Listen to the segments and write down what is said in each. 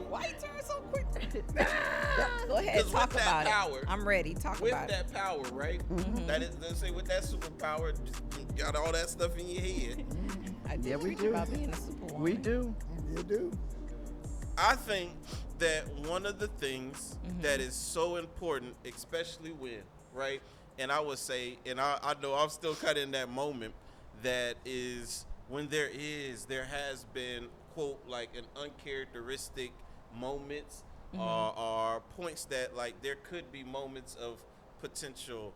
Why you turn so quick? Go ahead, Because talk with that about power, it. I'm ready. Talk with about that it. power, right? That is, let's say, with that superpower, you got all that stuff in your head. I did Yeah, we preach do. about being a superwoman. We do. You do. I think that one of the things that is so important, especially when, right? And I would say, and I know I'm still kind of in that moment, that is when there has been, quote, like an uncharacteristic moments or points that, like, there could be moments of potential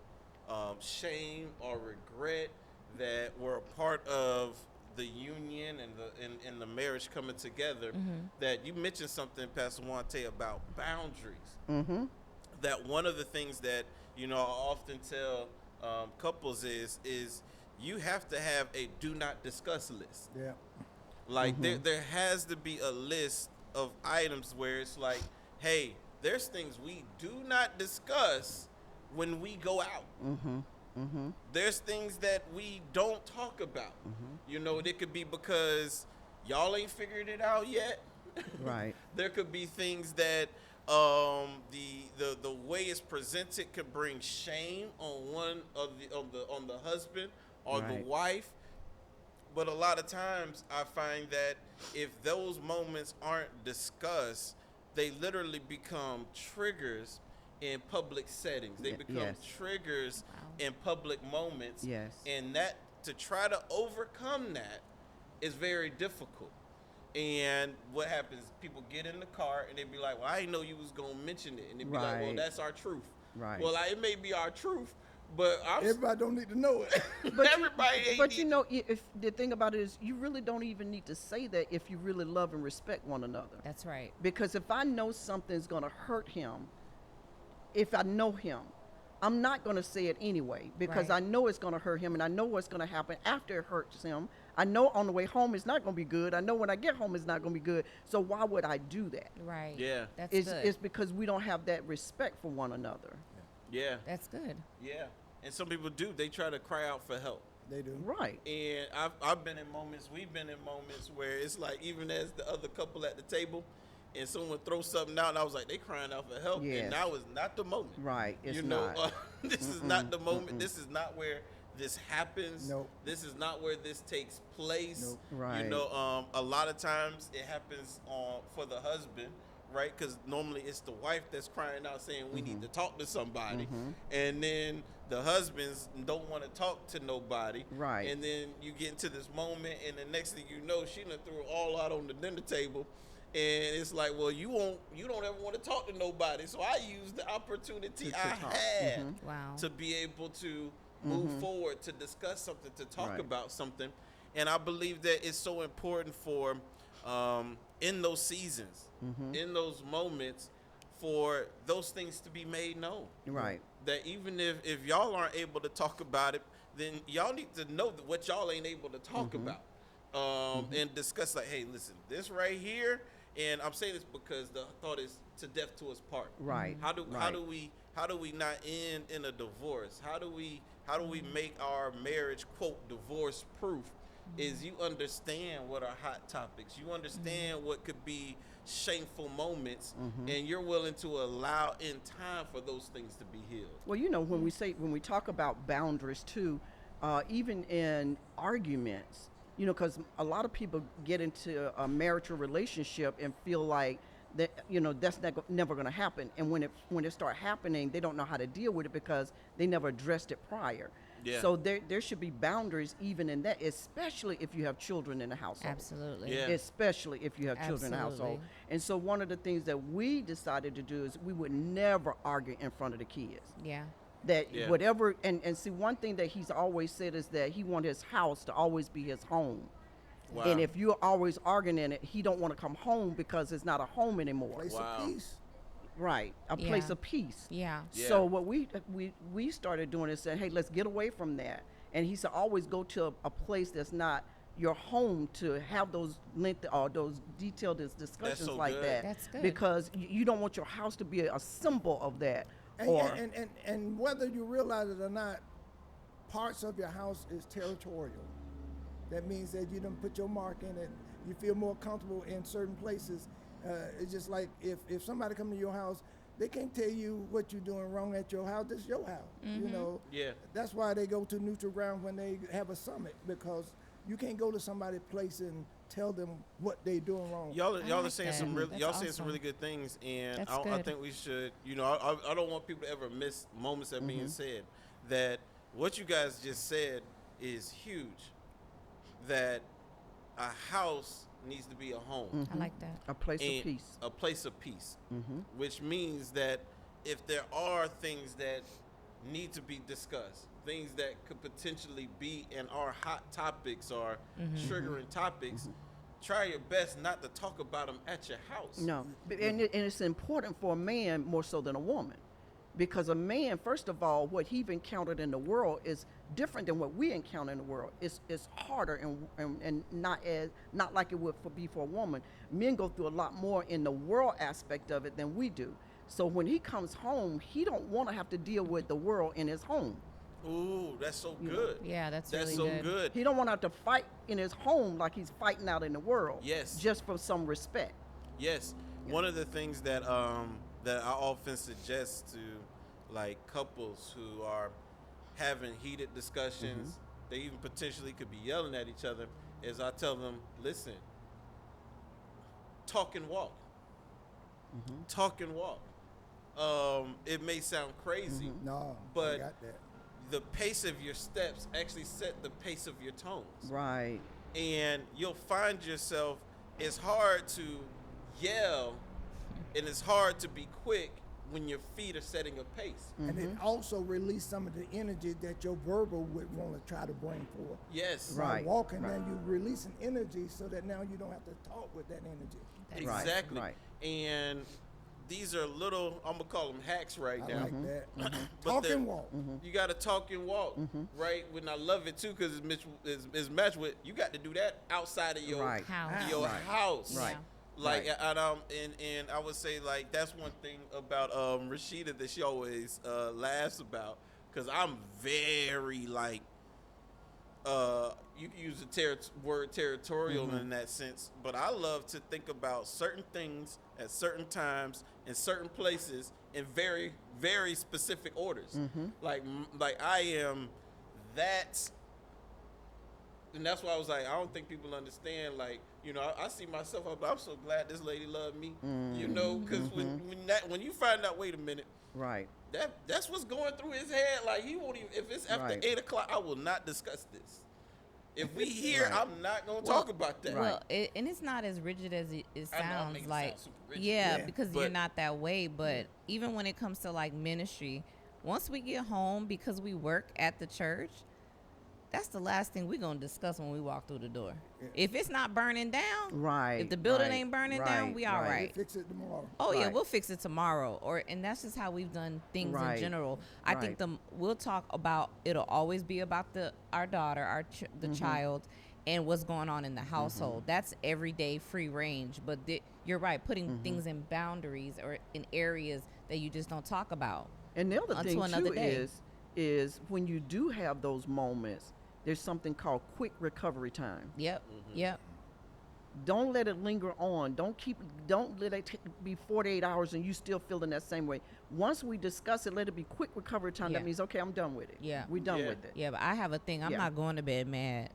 shame or regret that were a part of the union and the marriage coming together. That you mentioned something, Pastor Wante, about boundaries. That one of the things that I often tell couples is you have to have a do not discuss list. Yeah. Like there has to be a list of items where it's like, hey, there's things we do not discuss when we go out. There's things that we don't talk about. It could be because y'all ain't figured it out yet. Right. There could be things that the way it's presented could bring shame on one of the husband or the Right. wife. But a lot of times I find that if those moments aren't discussed, they literally become triggers in public settings. They become Yes. triggers in public moments. Yes. And that, to try to overcome that, is very difficult. And what happens, people get in the car and they be like, well, I didn't know you was going to mention it. And they be like, well, Right. that's our truth. Right. Well, it may be our truth, but Everybody don't need to know it. everybody ain't But if the thing about it is, you really don't even need to say that if you really love and respect one another. That's right. Because if I know something's going to hurt him, if I know him, I'm not going to say it anyway, because Right. I know it's going to hurt him, and I know what's going to happen after it hurts him. I know on the way home it's not going to be good. I know when I get home it's not going to be good. So why would I do that? Right. Yeah. That's It's, good. it's because we don't have that respect for one another. Yeah. That's good. Yeah. And some people do. They try to cry out for help. They do. Right. And we've been in moments where it's like, even as the other couple at the table, and someone throws something out, and I was like, they crying out for help. Yes. And now is not the moment. Right. It's not. This is not the moment. This is not where this happens. Nope. This is not where this takes place. Nope. Right. A lot of times it happens for the husband, right? Because normally it's the wife that's crying out saying we need to talk to somebody, and then the husbands don't want to talk to nobody, Right. And then you get into this moment, and the next thing you know, she done threw it all out on the dinner table, and it's like, well, you don't ever want to talk to nobody, so I use the opportunity To I talk. had Wow. to be able to move forward, to discuss something, to talk Right. about something. And I believe that it's so important for in those seasons, in those moments, for those things to be made known. Right. That even if y'all aren't able to talk about it, then y'all need to know that what y'all ain't able to talk about, and discuss, like, hey, listen, this right here. And I'm saying this because the thought is to death to us part. Right. How do Right. we not end in a divorce? How do we make our marriage, quote, divorce proof? Is you understand what are hot topics. You understand what could be shameful moments, and you're willing to allow in time for those things to be healed. Well, when we talk about boundaries too, even in arguments, because a lot of people get into a marital relationship and feel like that, that's never going to happen. And when it start happening, they don't know how to deal with it because they never addressed it prior. Yeah. So there should be boundaries even in that, especially if you have children in the household. Absolutely. Yeah. Especially if you have children in the household. Absolutely. And so one of the things that we decided to do is we would never argue in front of the kids. Yeah. That Yeah. whatever, and see, one thing that he's always said is that he wants his house to always be his home. Wow. And if you're always arguing in it, he don't want to come home because it's not a home anymore. Place Wow. of peace. Right, a Yeah. place of peace. Yeah. Yeah. So what we started doing is saying, hey, let's get away from that. And he said, always go to a place that's not your home to have those lengthy or those detailed discussions so like good. that. That's good. Because you don't want your house to be a symbol of that. And whether you realize it or not, parts of your house is territorial. That means that you don't put your mark in it. You feel more comfortable in certain places. It's just like if somebody come to your house, they can't tell you what you're doing wrong at your house. It's your house. You know. Yeah. That's why they go to neutral ground when they have a summit, because you can't go to somebody's place and tell them what they doing wrong. Y'all are like saying that. some really, That's y'all saying awesome. some really good things, and That's I good. think we should. You know, I don't want people to ever miss moments that being said. That what you guys just said is huge. That a house needs to be a home. I like that. A place And of peace. a place of peace, which means that if there are things that need to be discussed, things that could potentially be and are hot topics or triggering topics, try your best not to talk about them at your house. No, and it's important for a man more so than a woman, because a man, first of all, what he's encountered in the world is different than what we encounter in the world. It's harder and not like it would be for a woman. Men go through a lot more in the world aspect of it than we do. So when he comes home, he don't want to have to deal with the world in his home. Ooh, that's so good. Yeah, that's That's really so good. He don't want to have to fight in his home like he's fighting out in the world. Yes. Just for some respect. Yes. One of the things that that I often suggest to like couples who are having heated discussions, they even potentially could be yelling at each other, is I tell them, listen, talk and walk. Talk and walk. It may sound crazy, No, I but got that. the pace of your steps actually set the pace of your tones. Right. And you'll find yourself, it's hard to yell and it's hard to be quick when your feet are setting a pace. And it also release some of the energy that your verbal would want to try to bring forth. Yes. Right. By walking, then you releasing energy so that now you don't have to talk with that energy. Right, Exactly. right. And these are little, I'm going to call them hacks right I now. like that. But Talk they're- and walk. You got to talk and walk, right? When I love it too, because it's matched with, you got to do that outside of your Right. House. your Right. house. Right. Like Right. and I would say like that's one thing about Rashida that she always laughs about, because I'm very like you can use the word territorial in that sense, but I love to think about certain things at certain times in certain places in very very specific orders. Like I am that. And that's why I was like, I don't think people understand. Like, you know, I see myself. I'm so glad this lady loved me. You know, because when you find out, wait a minute, Right. that's what's going through his head. Like he won't even. If it's after Right. 8 o'clock, I will not discuss this. If we here, Right. I'm not gonna talk about that. Well, and it's not as rigid as it I know, I'm sounds. making it Like, sound super rigid. yeah, Yeah. because But- you're not that way. But even when it comes to like ministry, once we get home, because we work at the church, that's the last thing we're gonna discuss when we walk through the door. If it's not burning down, Right. if the building right, ain't burning down, right, we all right. right. Fix it tomorrow. Oh yeah, Right. we'll fix it tomorrow. And that's just how we've done things Right. in general. I think Right. we'll talk about, it'll always be about our daughter, the child, and what's going on in the household. That's everyday free range. But you're right, putting things in boundaries or in areas that you just don't talk about. And the other Until thing another too day. is when you do have those moments, there's something called quick recovery time. Yep. Yep. Don't let it linger on. Don't let it be 48 hours and you still feeling that same way. Once we discuss it, let it be quick recovery time. Yeah. That means, okay, I'm done with it. Yeah. We're done Yeah. with it. Yeah, but I have a thing. I'm Yeah. not going to bed mad.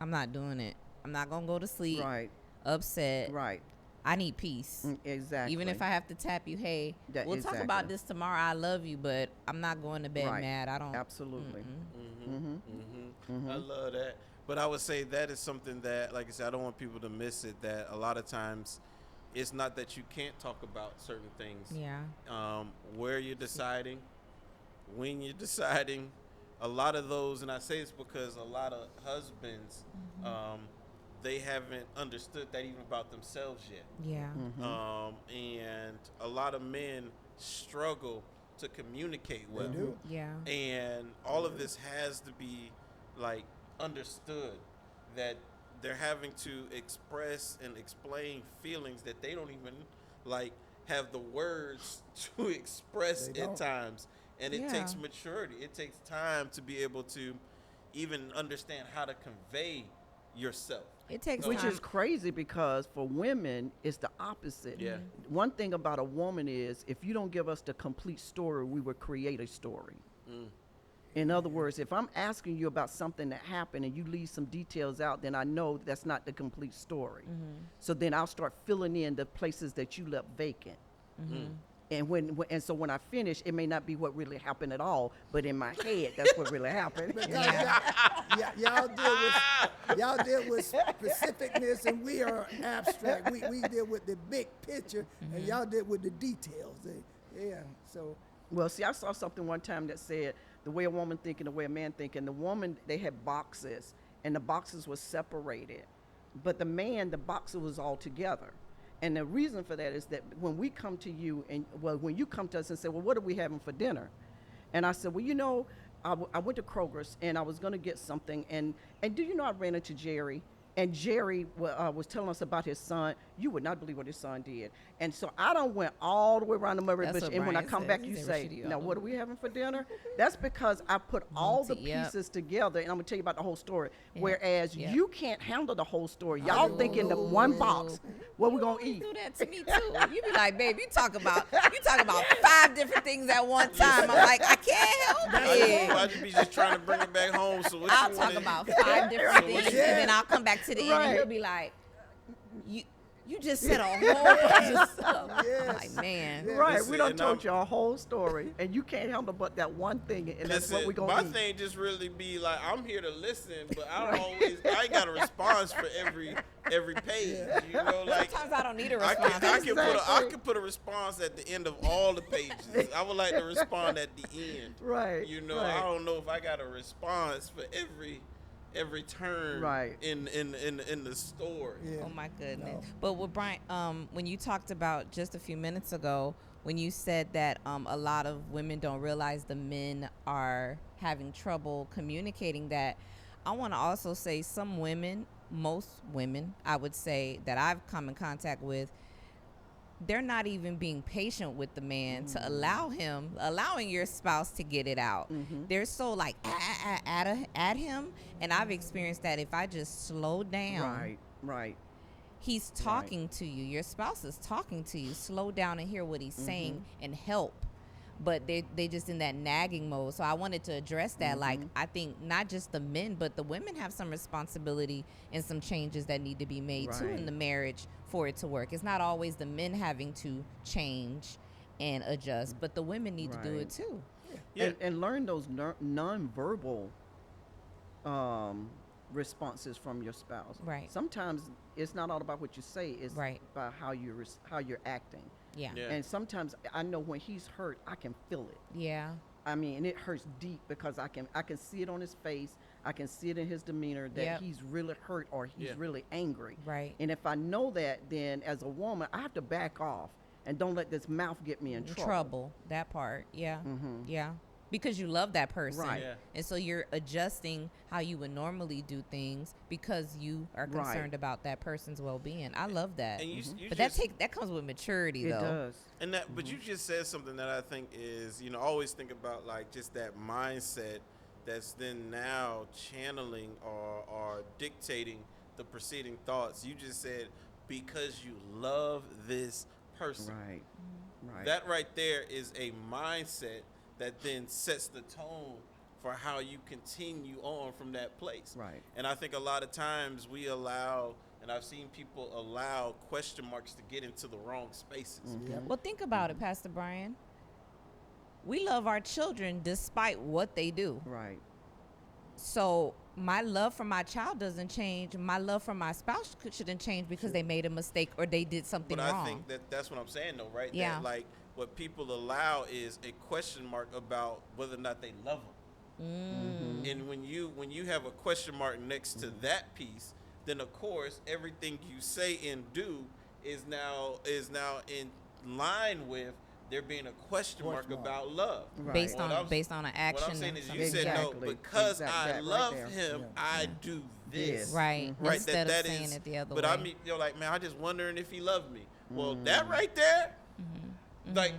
I'm not doing it. I'm not gonna go to sleep Right. upset. Right. I need peace. Exactly. Even if I have to tap you, hey, That- we'll talk exactly. about this tomorrow. I love you, but I'm not going to bed Right. mad. I don't. Absolutely. I love that. But I would say that is something that, like I said, I don't want people to miss it, that a lot of times it's not that you can't talk about certain things. Yeah. Where you're deciding, when you're deciding, a lot of those, and I say this because a lot of husbands, they haven't understood that even about themselves yet. Yeah. And a lot of men struggle to communicate well. They do. Yeah. And all of this has to be like understood, that they're having to express and explain feelings that they don't even like have the words to express They at don't. times. And it Yeah. takes maturity. It takes time to be able to even understand how to convey yourself. It takes Which time. is crazy because for women, it's the opposite. Yeah. One thing about a woman is if you don't give us the complete story, we will create a story. In other words, if I'm asking you about something that happened and you leave some details out, then I know that's not the complete story. So then I'll start filling in the places that you left vacant. And and so when I finish, it may not be what really happened at all, but in my head, that's what really happened. Because y'all deal with specificness, and we are abstract. We deal with the big picture, and y'all deal with the details. Yeah, so. Well, see, I saw something one time that said the way a woman think and the way a man think. And the woman, they had boxes, and the boxes were separated. But the man, the boxes was all together. And the reason for that is that when we come to you, when you come to us and say, well, what are we having for dinner? And I said, well, you know, I went to Kroger's, and I was going to get something. And do you know I ran into Jerry? And Jerry was telling us about his son. You would not believe what his son did. And so I done went all the way around the Murray That's Bush. what And when I Bryan come said. back, He you said, say, Rashida, now y'all what are we having for dinner? That's because I put all the Yep. pieces together, and I'm going to tell you about the whole story. Yep. Whereas Yep. you can't handle the whole story. Y'all think in the one box, what we going to eat? You do that to me too. You be like, babe, you talk about 5 different things at one time. I'm like, I can't help it. Why you be just trying to bring it back home? So what I'll you talk wanna- about 5 different things, and then I'll come back to the end, and Right. he'll be like, you just said a whole bunch of stuff. I'm like, man. Right, Listen, we done and told you a whole story, and you can't handle but that one thing, and that's what Listen, we going my to eat. thing just really be like, I'm here to listen, but I ain't got a response for every page. You know, like Sometimes I don't need a I response. can put a response at the end of all the pages. I would like to respond at the end. Right, You know, right. I don't know if I got a response for every turn Right. in the story. Yeah. Oh my goodness! No. But with Bryan, when you talked about just a few minutes ago, when you said that a lot of women don't realize the men are having trouble communicating that, I want to also say some women, most women, I would say that I've come in contact with, they're not even being patient with the man to allowing your spouse to get it out. They're so like at him, and I've experienced that if I just slow down. Right. He's talking to you. Your spouse is talking to you. Slow down and hear what he's saying and help. But they just in that nagging mode. So I wanted to address that. Like, I think not just the men, but the women have some responsibility and some changes that need to be made too in Right. the marriage for it to work. It's not always the men having to change and adjust, but the women need to do Right. it too. Yeah. And learn those nonverbal responses from your spouse. Right. Sometimes it's not all about what you say; it's Right. about how you're acting. Yeah. Yeah. And sometimes I know when he's hurt, I can feel it. Yeah. I mean, it hurts deep because I can see it on his face. I can see it in his demeanor that Yep. he's really hurt or he's Yeah. really angry. Right. And if I know that, then as a woman, I have to back off and don't let this mouth get me in trouble. That part. Yeah. Yeah. Because you love that person. Right. Yeah. And so you're adjusting how you would normally do things because you are Right. concerned about that person's well-being. I love that. And you But just, that comes with maturity, It though. does. And that, but you just said something that I think is, you know, always think about like just that mindset that's then now channeling or dictating the preceding thoughts. You just said because you love this person. Right. Right. That right there is a mindset that then sets the tone for how you continue on from that place. Right. And I think a lot of times we allow, and I've seen people allow question marks to get into the wrong spaces. Well, think about it, Pastor Bryan. We love our children despite what they do. Right. So my love for my child doesn't change. My love for my spouse shouldn't change because they made a mistake or they did something But wrong. I think that's what I'm saying though, right? Yeah. That like what people allow is a question mark about whether or not they love them. And when you have a question mark next to that piece, then of course everything you say and do is now in line with there being a question mark about love. Right. based What on I'm- based on an action. What I'm saying and is something. you said no, Exactly. because Exact- I that right love there. him, Yeah. I do this. Right. Right. Instead that of saying is, it the other but way. I mean, you're like, man, I just wondering if he loved me. Well, that right there, like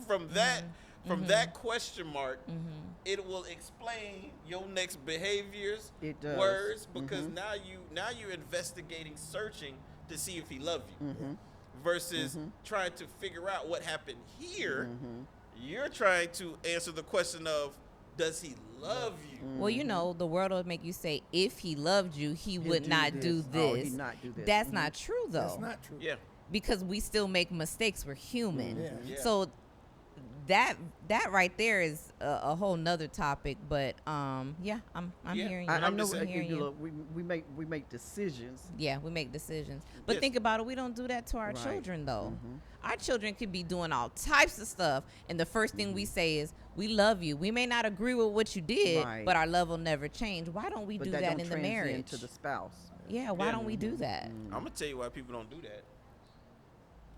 from that question mark, it will explain your next behaviors, It does. words, because now you're investigating, searching to see if he loved you, versus trying to figure out what happened here. You're trying to answer the question of, does he love you? Well, you know, the world will make you say, if he loved you, he would do not this. do Oh, this. he'd not do this. That's not true, though. That's not true. Yeah. Because we still make mistakes. We're human. Yeah. So that right there is a whole nother topic. But yeah, I'm Yeah. hearing you. I I'm know just I'm hearing you. look, we make decisions. Yeah, we make decisions. But Yes. think about it. We don't do that to our Right. children, though. Our children could be doing all types of stuff. And the first thing we say is, we love you. We may not agree with what you did, Right. but our love will never change. Why don't we But do that that don't in the transcend marriage? to the spouse. Yeah, why Yeah. don't we do that? I'm gonna tell you why people don't do that.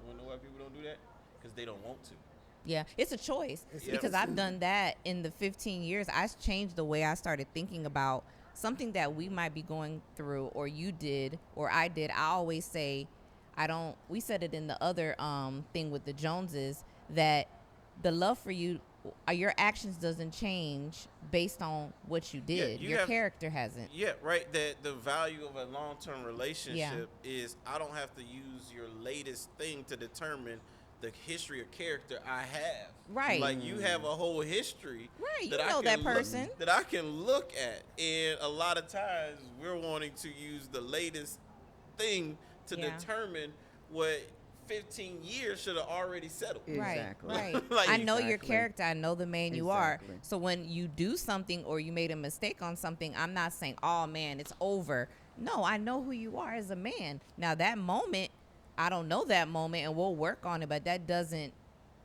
You wanna know why people don't do that? Because they don't want to. Yeah, it's a choice It's a because I've decision. done that in the 15 years. I changed the way I started thinking about something that we might be going through, or you did, or I did. I always say, we said it in the other thing with the Joneses, that the love for you, your actions doesn't change based on what you did. you Your have- character hasn't. Yeah, right. That the value of a long-term relationship is I don't have to use your latest thing to determine the history or character I have. Right. Like you have a whole history. Right, you that I know can that look- person. that I can look at, and a lot of times we're wanting to use the latest thing to Yeah. determine what 15 years should have already settled. Exactly. Right, right. Like- I know your Exactly. character. I know the man you are. Exactly. So when you do something or you made a mistake on something, I'm not saying, oh man, it's over. No, I know who you are as a man. Now that moment, I don't know that moment, and we'll work on it, but that doesn't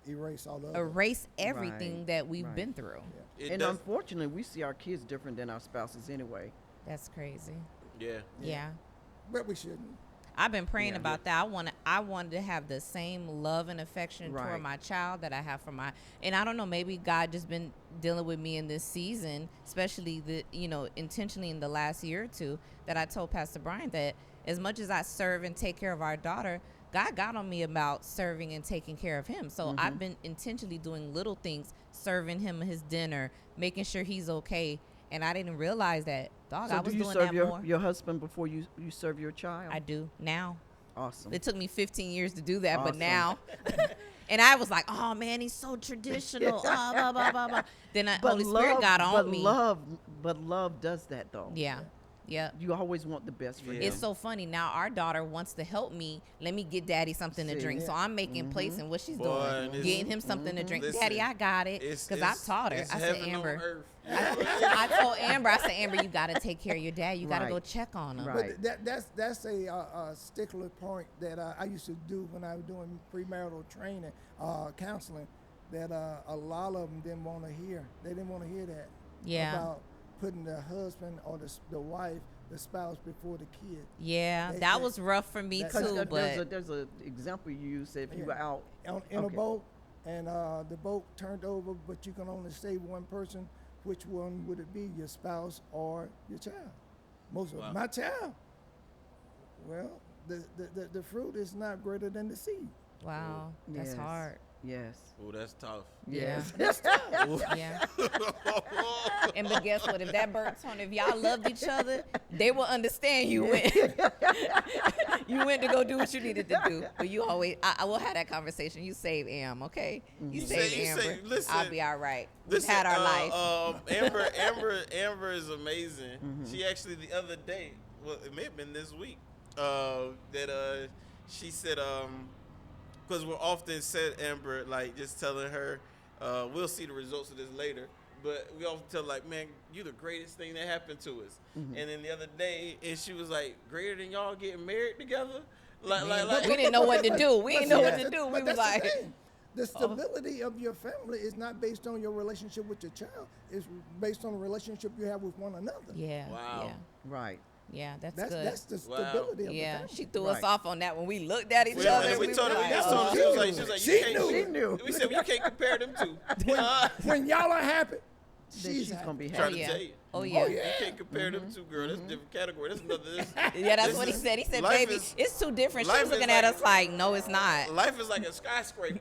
Erase all the other. erase everything Right, that we've right. been through. It And does. unfortunately, we see our kids different than our spouses anyway. That's crazy. Yeah. Yeah. But we shouldn't. I've been praying Yeah. about that. I wanted to have the same love and affection Right. toward my child that I have for my, and I don't know, maybe God just been dealing with me in this season, especially intentionally in the last year or two, that I told Pastor Bryan that as much as I serve and take care of our daughter, God got on me about serving and taking care of him. So I've been intentionally doing little things, serving him his dinner, making sure he's okay. And I didn't realize that, dog, I So was do you doing serve that your, more. your husband before you serve your child? I do now. Awesome. It took me 15 years to do that, but Awesome. now, and I was like, oh man, he's so traditional. Blah, blah, blah, blah. Then Holy Spirit got on me. But love does that though. Yeah. Yeah. You always want the best for Yeah. him. It's so funny. Now our daughter wants to help me. Let me get daddy something to See, drink. So I'm making plates, and what she's Boy, doing, this- getting him something to drink. Listen, Daddy, I got it. Because I've taught her. it's I said, heaven on Amber, earth. I told Amber, I said, Amber, you got to take care of your dad. You got to go Right. check on him. Right. But that's a stickler point that I used to do when I was doing premarital training, counseling, that a lot of them didn't want to hear. They didn't want to hear that. Yeah. About putting the husband or the wife, the spouse before the kid. Yeah. They- That they- was rough for me Because too. But there's a example you use if you Yeah. were out. In a Okay. boat, and the boat turned over, but you can only save one person. Which one would it be, your spouse or your child? Most of Wow. my child. Well, the fruit is not greater than the seed. wow, that's Yes. hard. Yes. Oh, that's tough. Yes. Yeah. And but guess what? If that bird tone, if y'all loved each other, they will understand you went. You went to go do what you needed to do. But you always, I will have that conversation. You save Am, okay? You save You Amber. say- listen, I'll be all right. We've Listen, had our life. Amber is amazing. She actually the other day, well, it may have been this week, that she said, because we're often said Amber, like just telling her, we'll see the results of this later. But we often tell like, man, you the greatest thing that happened to us. And then the other day, and she was like, greater than y'all getting married together. Like We didn't know what to do. We didn't know what to do. We But was that's like, the thing. The stability of your family is not based on your relationship with your child. It's based on the relationship you have with one another. yeah, Wow. Right. yeah, that's That's good. that's the Wow. stability of Yeah, the family. she threw us Right. off on that when we looked at each We, other. we We told was her, like, that's oh. all. She was like, you She can't. knew. She knew. We said you can't compare them two. When y'all are happy, Then she's she's happy. gonna be Trying happy. to yeah. tell you. Oh yeah. You can't compare them two, girl. That's a different category. That's another. Yeah, that's This what he is- said. He said, life baby, is- it's too different. She life was is looking at like- us like, no, it's not. Life is like a skyscraper.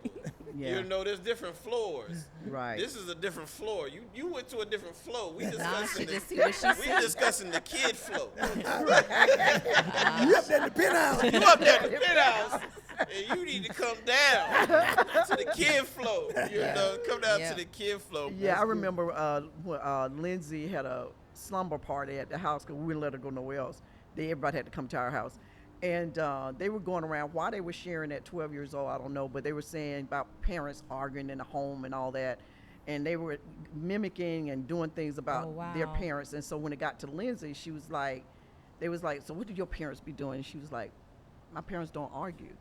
Yeah. You know, there's different floors. Right. This is a different floor. You went to a different floor. We Nah, discussing she just see the, what she we see. discussing the kid floor. You up there in the penthouse. You up there in the penthouse, and you need to come down to the kid floor. You know, come down Yeah. to the kid floor. Yeah, I remember when Lindsay had a slumber party at the house because we wouldn't let her go nowhere else. Everybody had to come to our house. And they were going around while they were sharing at 12 years old, I don't know, but they were saying about parents arguing in the home and all that. And they were mimicking and doing things about their wow. parents. And so when it got to Lindsay, she was like, they was like, so what do your parents be doing? And she was like, my parents don't argue.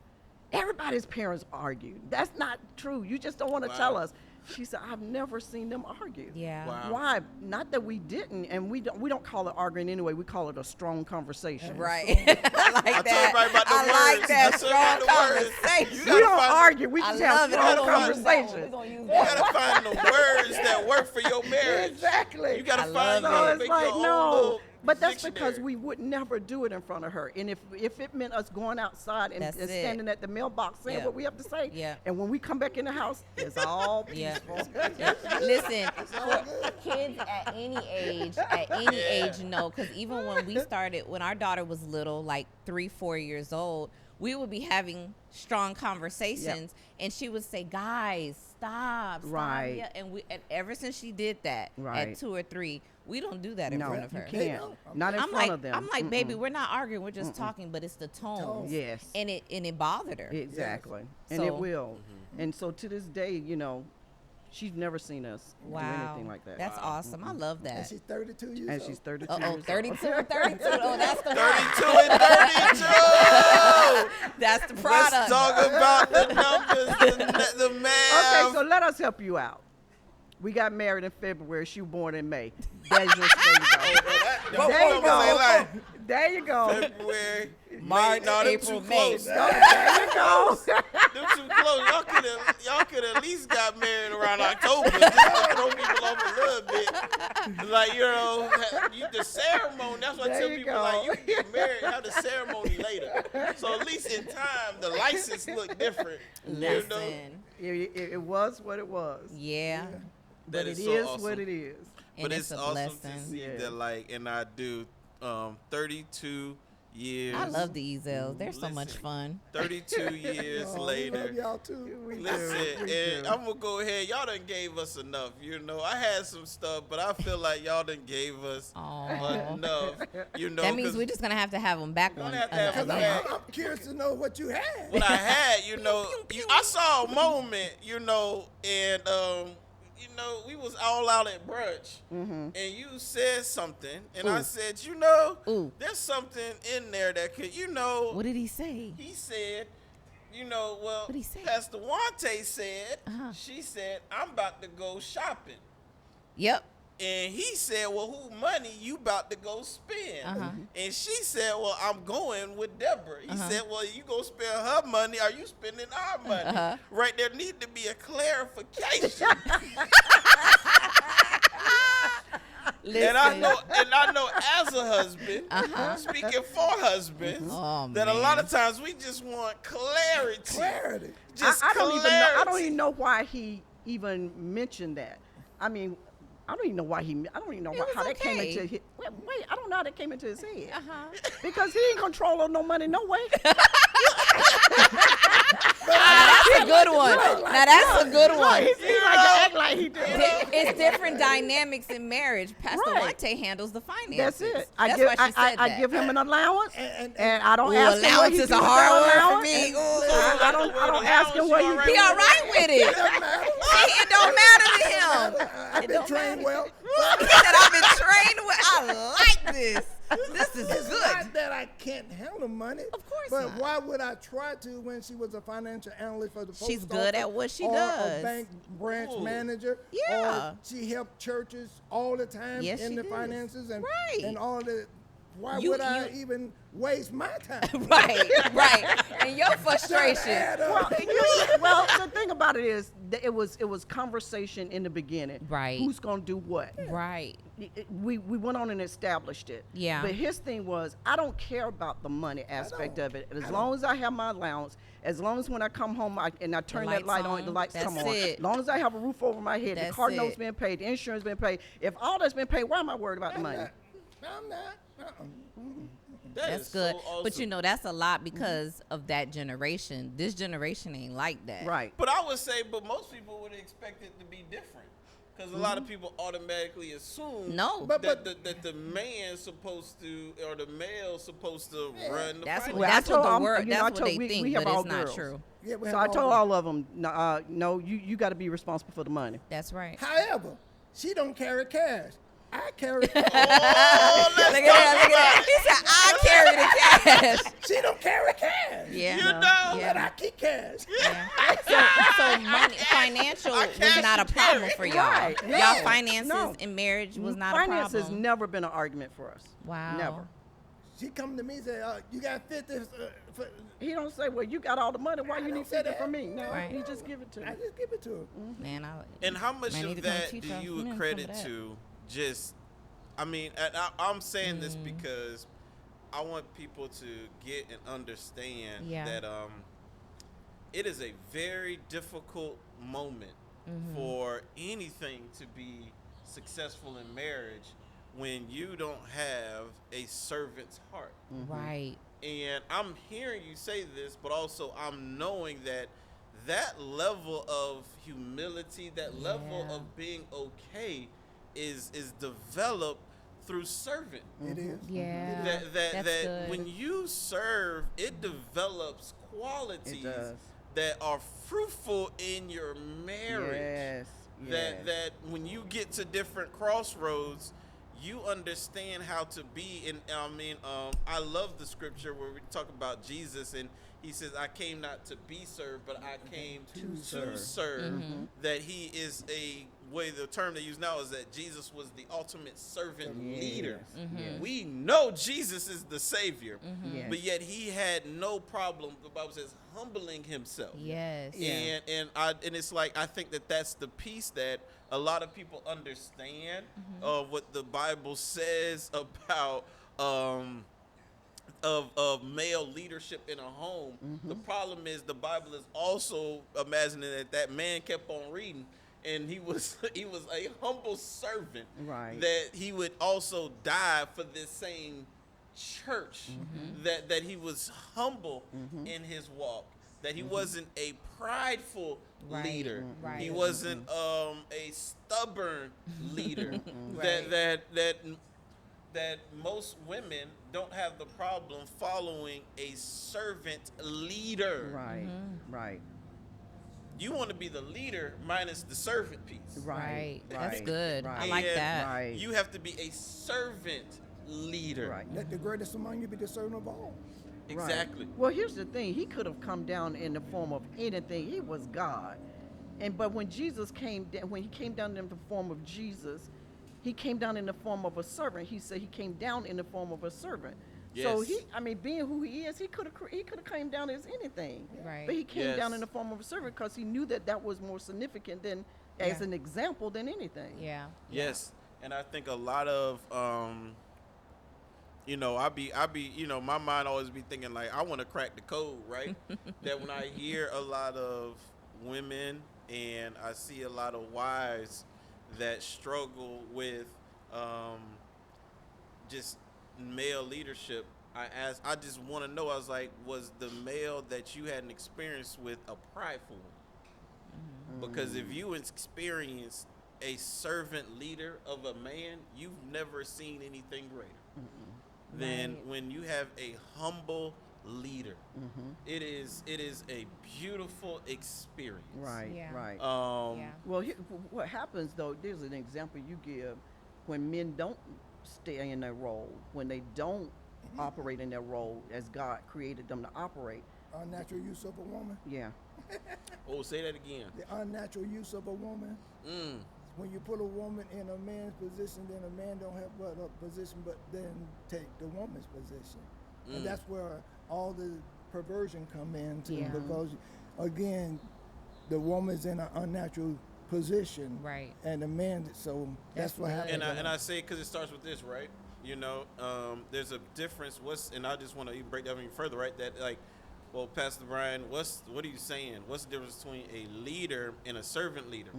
Everybody's parents argue. That's not true. You just don't want to tell us. She said, I've never seen them argue. Yeah. Wow. Why? Not that we didn't, and we don't call it arguing anyway. We call it a strong conversation. Right. I like I told that. everybody about the I words. like that I told everybody strong the words. conversation. You We gotta don't find- argue. We I just have love it. strong We're gonna use that one. We're conversations. gonna use You that gotta find the words that work for your marriage. Exactly. You gotta I find love So your, it's make like, your own no. little But that's dictionary. because we would never do it in front of her. And if it meant us going outside and That's it. standing at the mailbox saying Yeah. what we have to say, Yeah. and when we come back in the house, it's all Yeah. peaceful. Listen, for kids at any age, no, because even when we started, when our daughter was little, like 3-4 years old, we would be having strong conversations, and she would say, "Guys, stop." Right. Yeah. And ever since she did that Right. at 2 or 3, we don't do that in No, front of you her. can't. Not in front of them. I'm like, baby, we're not arguing, we're just talking, but it's the tone. Yes. And it bothered her. Exactly. And So- it will. And so to this day, you know, she's never seen us do Wow. anything like that. That's awesome. I love And that. she's 32 years and old. she's 32 Uh-oh, years 32 old. and 32. Oh, that's the 32 and 32. That's the product. Let's talk about the numbers, the math. Okay, so let us help you out. We got married in February. She was born in May. There's your There you go. There you go. February, March, May. No, them April, too May. close. There you go. Them too close. Y'all could at least got married around October. Just to throw people off a little bit. Like, you know, the ceremony. That's why I There tell you people, go. like, you can get married, have the ceremony later. So at least in time, the license look different. You know? Listen. It was what it was. Yeah. But That it is so is awesome. what it is. And But it's it's a awesome blessing. to see Yeah. that, like, and I do 32 years. I love the Ezells. They're so much Listen. fun. 32 years Oh, we later. love y'all too. We do. Listen, We and do. I'm gonna go ahead. Y'all done gave us enough. You know, I had some stuff, but I feel like y'all done gave us Aw. enough. You know, That means 'cause we're just going to have them back We're one. gonna have to have them another- back. I'm curious to know what you had. what I had, you know, I saw a moment, you know, and you know, we was all out at brunch, and you said something, and I said, you know, Ooh. there's something in there that could, you know. What did he say? He said, you know, well, What'd he say? Pastor Wante said, Uh-huh. she said, I'm about to go shopping. Yep. And he said, well, who money you about to go spend? Uh-huh. And she said, well, I'm going with Deborah. He Uh-huh. said, well, you go spend her money, are you spending our money? Uh-huh. Right, there need to be a clarification. Listen. And I know as a husband, speaking for husbands, Oh, that a lot man. of times we just want clarity. Clarity. Just I don't even know. I don't clarity. even know why he even mentioned that. I mean, I don't even know why I don't even know was how that came okay. into his. Wait, I don't know how that came into his head. Uh-huh. Because he ain't control no money, no way. That's a good one. Now that's a good one. He like to act like he did. It's different dynamics in marriage. Pastor Right. Wante handles the finances. That's it. I That's give, why she said I that. give him an allowance, And- and I don't Ooh, ask him what allowance he is do a with hard that word for allowance. me. I don't ask him what Allowance, he you do. He all right with it. It don't matter to him. I've It been don't trained matter. well. He said, I've been trained with. I like this. This is It's good. not that I can't handle money. Of course but not. why would I try to when she was a financial analyst for the post She's good office at what she or does. a bank branch Ooh. manager. Yeah. Or she helped churches all the time Yes, in she the did. finances and Right. and all the why You- would I you- even waste my time? right. And your frustration. Add up. Well, the thing about it is that it was conversation in the beginning. Right. Who's gonna do what? Right. We went on and established it. Yeah. But his thing was, I don't care about the money aspect don't. of it. As long as I have my allowance, as long as when I come home and I turn that lights light on, on, the lights that's come on. it. As long as I have a roof over my head, the That's car notes it. being paid, the insurance being paid. If all that's been paid, why am I worried about the money? I'm not. That That's is good. so awesome. But you know, that's a lot because of that generation. This generation ain't like that. Right. But I would say, but most people would expect it to be different, because a lot of people automatically assume No. But- that the man's supposed to, or the male's supposed to run the That's fight. what, Well, I that's what told- the I'm- word. you know, That's I what told- they we think, have but all it's not girls. true. Yeah, we So have I told all- all of them, no, you got to be responsible for the money. That's right. However, she don't carry cash. I carry. Look at that. He said, I carry the cash. She don't carry cash. Yeah. You know? But I keep cash. Yeah. So money, financial I was cash not a and problem carry. for y'all. Right. Y'all No. finances No. in marriage was not Finance a has problem. never been an argument for us. Wow. Never. She come to me and say, "You got 50 for." He don't say, well, you got all the money. Why I you don't need say 50 that. from me? No, Right. he just give it to I me. just give it to her. Man, And how much Man, need of to come that teach do us you men some of accredit that. to just, I mean, and I'm saying this because I want people to get and understand Yeah. that it is a very difficult moment for anything to be successful in marriage when you don't have a servant's heart. right. And I'm hearing you say this, but also I'm knowing that that level of humility, that level Yeah. of being okay is developed through serving. It is. Yeah. That That's good. when you serve, it develops qualities It does. that are fruitful in your marriage. Yes. That when you get to different crossroads, you understand how to be. And I mean, I love the scripture where we talk about Jesus, and he says, "I came not to be served, but I came to serve." That he is the term they use now is that Jesus was the ultimate servant leader. Yes. We know Jesus is the Savior, Yes. but yet he had no problem. The Bible says humbling himself. Yes. Yeah. And it's like, I think that's the piece that a lot of people understand of what the Bible says about of male leadership in a home. The problem is the Bible is also imagining that man kept on reading, and he was a humble servant. Right. That he would also die for this same church. That he was humble in his walk. That he wasn't a prideful Right, leader. right. He wasn't a stubborn leader. Right. That most women don't have the problem following a servant leader. Right. Right. You want to be the leader minus the servant piece. Right. Right. That's good. I Right. like And that. Right. You have to be a servant leader. Right. Let the greatest among you be the servant of all. Exactly. Right. Well, here's the thing. He could have come down in the form of anything. He was God. But when Jesus came down, when he came down in the form of Jesus, he came down in the form of a servant. He said he came down in the form of a servant. So Yes. being who he is, he could have came down as anything. Right. But he came down Yes. in the form of a servant because he knew that was more significant than as Yeah. an example than anything. Yeah. Yes. And I think a lot of I be my mind always be thinking like, I want to crack the code, right? That when I hear a lot of women and I see a lot of wives that struggle with just male leadership, I just want to know, I was like, was the male that you had an experience with a prideful one? Because if you experienced a servant leader of a man, you've never seen anything greater. Then Right. when you have a humble leader, it is a beautiful experience. Right. Yeah. Right. Yeah. Well, what happens though? There's an example you give when men don't stay in their role, when they don't operate in their role as God created them to operate. Unnatural use of a woman. Yeah. Oh, say that again. The unnatural use of a woman. when you put a woman in a man's position, then a man don't have but a position, but then take the woman's position, and that's where all the perversion come into, because again, the woman's in an unnatural position, Right. and the man. So that's what happens. And I say because it starts with this, right? You know, there's a difference. And I just want to even break that even further, right? That like, well, Pastor Bryan, what are you saying? What's the difference between a leader and a servant leader?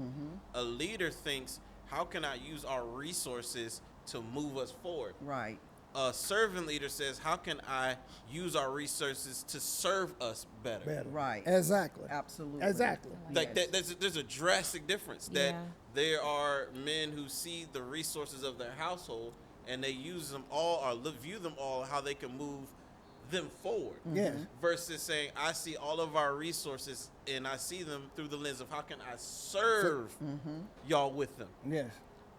A leader thinks, how can I use our resources to move us forward? Right. A servant leader says, how can I use our resources to serve us better? Right. Exactly. Absolutely. Exactly. Like there's a drastic difference that Yeah. there are men who see the resources of their household and they use them all or view them all how they can move them forward. Yes. Versus saying, I see all of our resources and I see them through the lens of how can I serve y'all with them. Yes.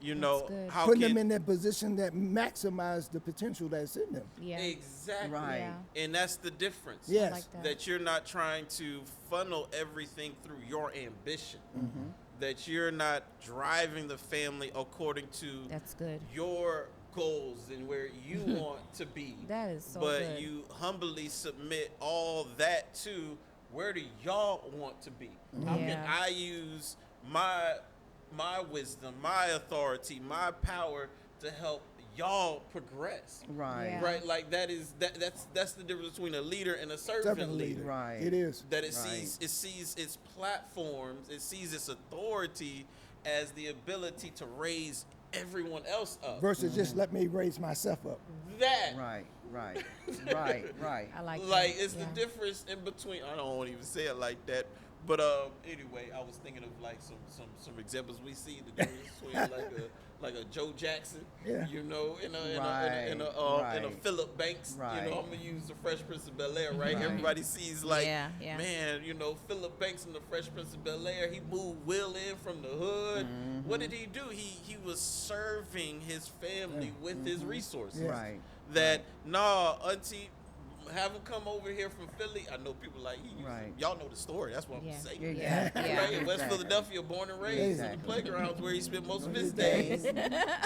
You know, good. how Putting can them in that position that maximize the potential that's in them. Yeah. exactly Right. Yeah. and that's the difference. Yes. like That you're not trying to funnel everything through your ambition. That you're not driving the family according to That's good. your goals and where you want to be. That is so but good. you humbly submit all that to where do y'all want to be? How can Yeah. I use my wisdom, my authority, my power to help y'all progress? Right. Yeah. Right? Like that's the difference between a leader and a servant Servant leader. leader. Right. It is. That it Right. sees its platforms, it sees its authority as the ability to raise everyone else up. Versus just let me raise myself up. That Right. Right. Right. Right. I like like that. it's Yeah. the difference in between. I don't want to even say it like that, but anyway, I was thinking of like some examples we see the difference between like a Joe Jackson, Yeah. you know, in a Right. Philip Banks, you Right. know, I'm gonna use the Fresh Prince of Bel-Air, right? Right. Everybody sees like, Yeah. man, you know, Philip Banks in the Fresh Prince of Bel-Air, he moved Will in from the hood. What did he do? He was serving his family with his resources. Yeah. Right. That nah, auntie, have him come over here from Philly. I know people like Right. y'all know the story. That's what Yeah. I'm saying. Yeah. Yeah. Right in West Exactly. Philadelphia, born and raised Exactly. in the playgrounds where he spent most of his days,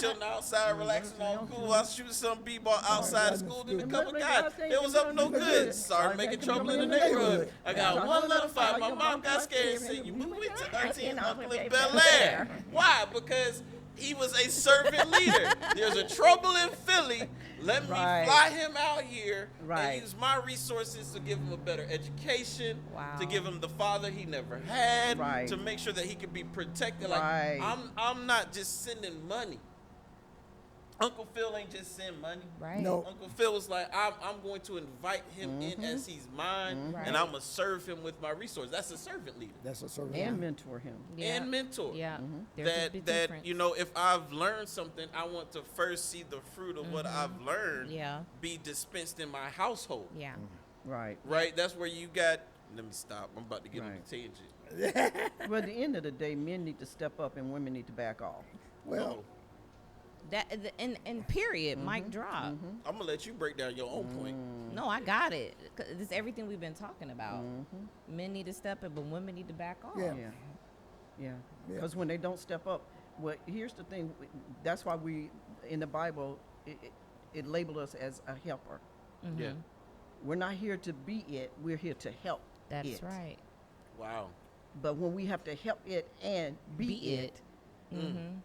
chilling outside, relaxing on cool. I was shooting some b-ball outside of school. Then a couple guys, it was up no good. Started making trouble in the neighborhood. I got one little fight. My mom got scared and said, "You move into Auntie and Uncle in Bel Air." Why? Because he was a servant leader. There's a trouble in Philly. Let me Right. fly him out here Right. and use my resources to give him a better education, Wow. to give him the father he never had, Right. to make sure that he could be protected. Right. Like I'm not just sending money. Uncle Phil ain't just send money. Right. No. Uncle Phil was like, I'm going to invite him in as he's mine, Right. and I'm gonna serve him with my resources. That's a servant leader That's a servant. And leader. mentor him. Yeah. and mentor. Yeah. There's a big That difference. you know, if I've learned something, I want to first see the fruit of what I've learned Yeah. be dispensed in my household. Yeah. Right. Right? That's where you got. Let me stop. I'm about to get on Right. the tangent. But at the end of the day, men need to step up and women need to back off. Well, That and period. Mic drop. I'm gonna let you break down your own point. No, I got it. 'Cause it's everything we've been talking about. Men need to step up, but women need to back off. Yeah. Yeah. Yeah. Yeah. Because when they don't step up, well, here's the thing. That's why we, in the Bible, it labeled us as a helper. Yeah. We're not here to be it. We're here to help That's it. right. Wow. But when we have to help it and be it,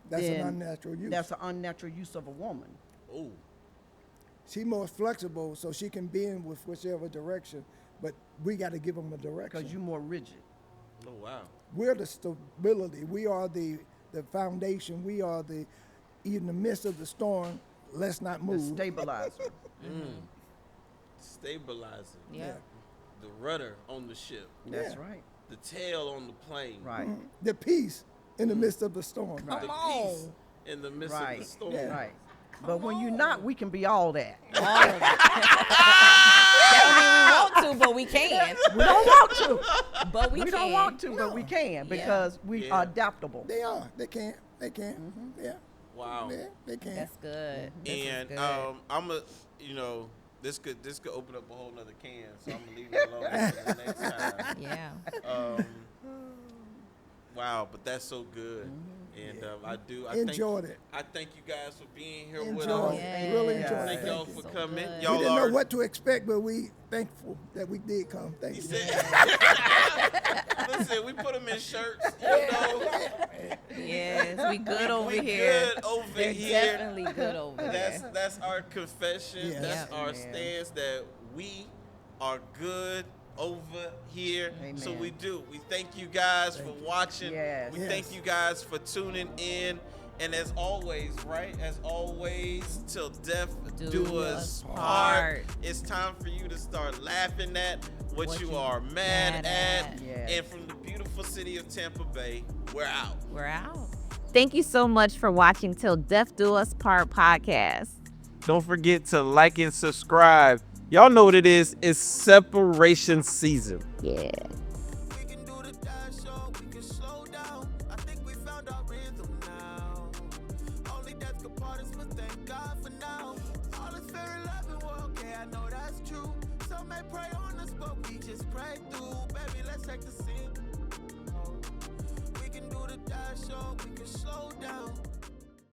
that's an then unnatural use. that's an unnatural use of a woman. Oh. She's more flexible, so she can be in with whichever direction. But we got to give them a direction. Because you're more rigid. Oh wow. We're the stability. We are the foundation. We are the in the midst of the storm. Let's not The move. stabilizer. Stabilizing. Yeah. The rudder on the ship. That's Yeah. right. The tail on the plane. Right. The peace in the midst of the storm. Right. The Come peace on. in the midst of Right. the storm. Yeah. Right. But when you're not, we can be all that. That don't mean we want to, but we can. We don't want to. But we We can. don't want to, but we can because we Yeah. are adaptable. They are. They can. They can. Yeah. Wow. Yeah. They can. That's good. This is And good. I'm a, you know, this could open up a whole nother can, so I'm gonna leave it alone for the next time. Yeah. Wow, but that's so good. And I enjoyed it. I thank you guys for being here with Enjoyed us. it. Really enjoyed it. Thank y'all for coming. good. Y'all We didn't are know what to expect, but we thankful that we did come. Thank you. Listen, we put them in shirts, you know. Yes, we good over We here. good over They're here. definitely good over here. That's our confession. Yes. That's Yeah, our man. stance that we are good over here. So Amen. we do. We thank you guys for watching. Yes. We Yes. thank you guys for tuning in. And as always, right? As always, till death do us part. It's time for you to start laughing at what you are mad at. Yes. And from the beautiful city of Tampa Bay, we're out. We're out. Thank you so much for watching Till Death Do Us Part podcast. Don't forget to like and subscribe. Y'all know what it is. It's separation season. Yeah. We can do the dash show, we can slow down. I think we found our rhythm now. Only death could part us, but thank God for now. All is fair in love and war, okay, I know that's true. Some may pray on us, but we just pray through. Baby, let's take the scene. We can do the dash show, we can slow down.